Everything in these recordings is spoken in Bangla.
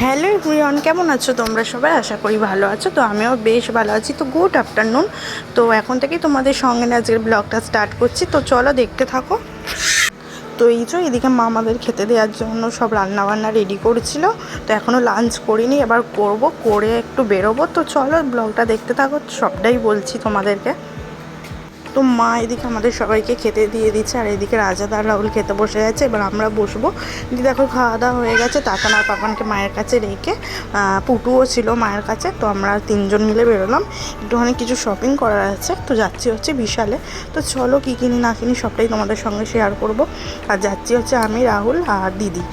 হ্যালো এভরিওয়ান, কেমন আছো তোমরা সবাই? আশা করি ভালো আছো। তো আমিও বেশ ভালো আছি। তো গুড আফটারনুন। তো এখন থেকেই তোমাদের সঙ্গে আজকের ব্লগটা স্টার্ট করছি। তো চলো দেখতে থাকো। তো এই যে এদিকে মা আমাদের খেতে দেওয়ার জন্য সব রান্নাবান্না রেডি করছিল। তো এখনও লাঞ্চ করিনি, এবার করব, করে একটু বেরোবো। তো চলো ব্লগটা দেখতে থাকো, সবটাই বলছি তোমাদেরকে। তো মা এদিকে আমাদের সবাইকে খেতে দিয়ে দিচ্ছে, আর এদিকে রাজাদা আর রাহুল খেতে বসে গেছে। এবার আমরা বসবো। দিদি দেখো খাওয়া দাওয়া হয়ে গেছে। তাতান আর পাপানকে মায়ের কাছে রেখে পুটুও ছিল মায়ের কাছে। তো আমরা তিনজন মিলে বেরোলাম, একটুখানি কিছু শপিং করার আছে। তো যাচ্ছি হচ্ছে বিশালে। তো চলো কী কিনি না কিনি সবটাই তোমাদের সঙ্গে শেয়ার করব। আর যাচ্ছি হচ্ছে আমি, রাহুল আর দিদি।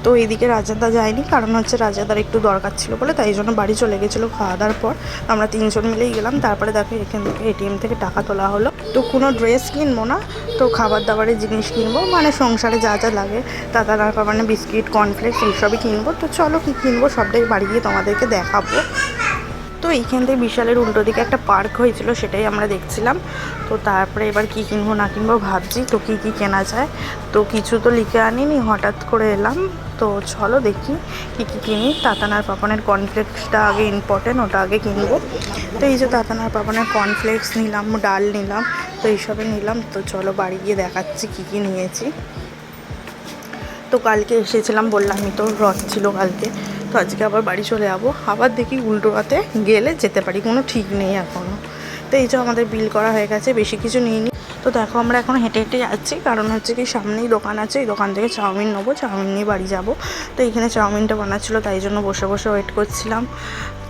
তো এইদিকে রাজাদা যায়নি, কারণ হচ্ছে রাজাদার একটু দরকার ছিল বলে, তাই জন্য বাড়ি চলে গেছিলো খাওয়া দাওয়ার পর। আমরা তিনজন মিলেই গেলাম। তারপরে দেখো এখান থেকে এটিএম থেকে টাকা তোলা হলো। তো কোনো ড্রেস কিনবো না, তো খাবার দাবারের জিনিস কিনবো, মানে সংসারে যা যা লাগে, দাদা মানে বিস্কিট, কর্নফ্লেক্স এইসবই কিনবো। তো চলো কী কিনবো সবটাই বাড়ি গিয়ে তোমাদেরকে দেখাবো। তো এইখান থেকে বিশালের উল্টো দিকে একটা পার্ক হয়েছিল, সেটাই আমরা দেখছিলাম। তো তারপরে এবার কী কিনবো না কিনবো ভাবছি। তো কী কী কেনা যায়, তো কিছু তো লিখে আনিনি, হঠাৎ করে এলাম। তো চলো দেখি কী কী কিনি। তাতানার পাপানের কর্নফ্লেক্সটা আগে ইম্পর্টেন্ট, ওটা আগে কিনবো। তো এই যে তাতানার পাপানের কর্নফ্লেক্স নিলাম, ডাল নিলাম, তো এইসবে নিলাম। তো চলো বাড়ি গিয়ে দেখাচ্ছি কী কী নিয়েছি। তো কালকে এসেছিলাম, বললামই তো, রথ ছিল কালকে। তো আজকে আবার বাড়ি চলে যাবো। আবার দেখি উল্টো রাতে গেলে যেতে পারি, কোনো ঠিক নেই এখনও। তো এই যে আমাদের বিল করা হয়ে গেছে, বেশি কিছু নিইনি। তো দেখো আমরা এখন হেঁটে হেঁটে যাচ্ছি, কারণ হচ্ছে কি সামনেই দোকান আছে, এই দোকান থেকে চাউমিন নেবো, চাউমিন নিয়ে বাড়ি যাব। তো এইখানে চাউমিনটা বানাচ্ছিলো, তাই জন্য বসে বসে ওয়েট করছিলাম।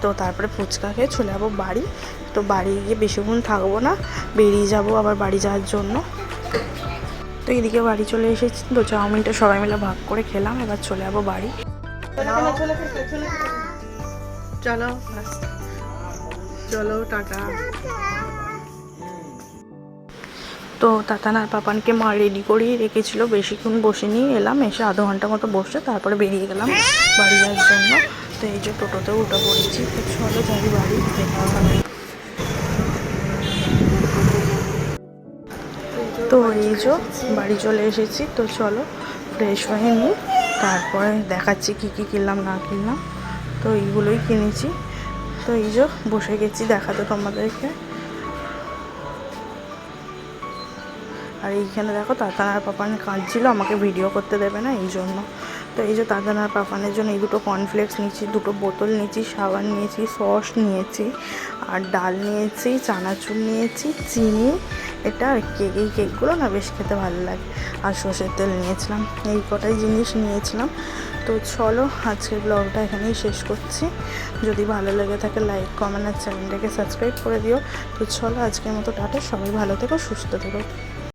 তো তারপরে ফুচকা খেয়ে চলে যাবো বাড়ি। তো বাড়ি গিয়ে বেশিক্ষণ থাকবো না, বেরিয়ে যাব আবার বাড়ি যাওয়ার জন্য। তো এইদিকে বাড়ি চলে এসেছি। তো চাউমিনটা সবাই মিলে ভাগ করে খেলাম, এবার চলে যাবো বাড়ি। চলো চলো টাটা। তো তাতান আর পাপানকে মা রেডি করিয়ে রেখেছিল, বেশিক্ষণ বসে নিয়ে এলাম, এসে আধা ঘন্টা মতো বসে তারপরে বেরিয়ে গেলাম বাড়ি যাওয়ার জন্য। তো এই যে টোটোতে উঠে পড়েছি। তো চলো যাই বাড়ি। তো এই যে বাড়ি চলে এসেছি। তো চলো ফ্রেশ হয়ে নিই, তারপরে দেখাচ্ছি কী কী কিনলাম না কিনলাম। তো এইগুলোই কিনেছি। তো এই যে বসে গেছি দেখাতে তোমাদেরকে। আর এইখানে দেখো তাতানার পাপান কাঁদছিল, আমাকে ভিডিও করতে দেবে না, এই জন্য। তো এই যে তাতানার পাপানের জন্য এই দুটো কর্নফ্লেক্স নিয়েছি, দুটো বোতল নিয়েছি, সাবান নিয়েছি, সস নিয়েছি, আর ডাল নিয়েছি, চানাচুর নিয়েছি, চিনি, এটা আর কেক। এই কেকগুলো না বেশ খেতে ভালো লাগে। আর সর্ষের তেল নিয়েছিলাম, এই কটাই জিনিস নিয়েছিলাম। তো চলো আজকের ব্লগটা এখানেই শেষ করছি। যদি ভালো লেগে থাকে লাইক, কমেন্ট আর চ্যানেলটাকে সাবস্ক্রাইব করে দিও। তো চলো আজকের মতো টাটা, সবাই ভালো থেকো, সুস্থ থেকো।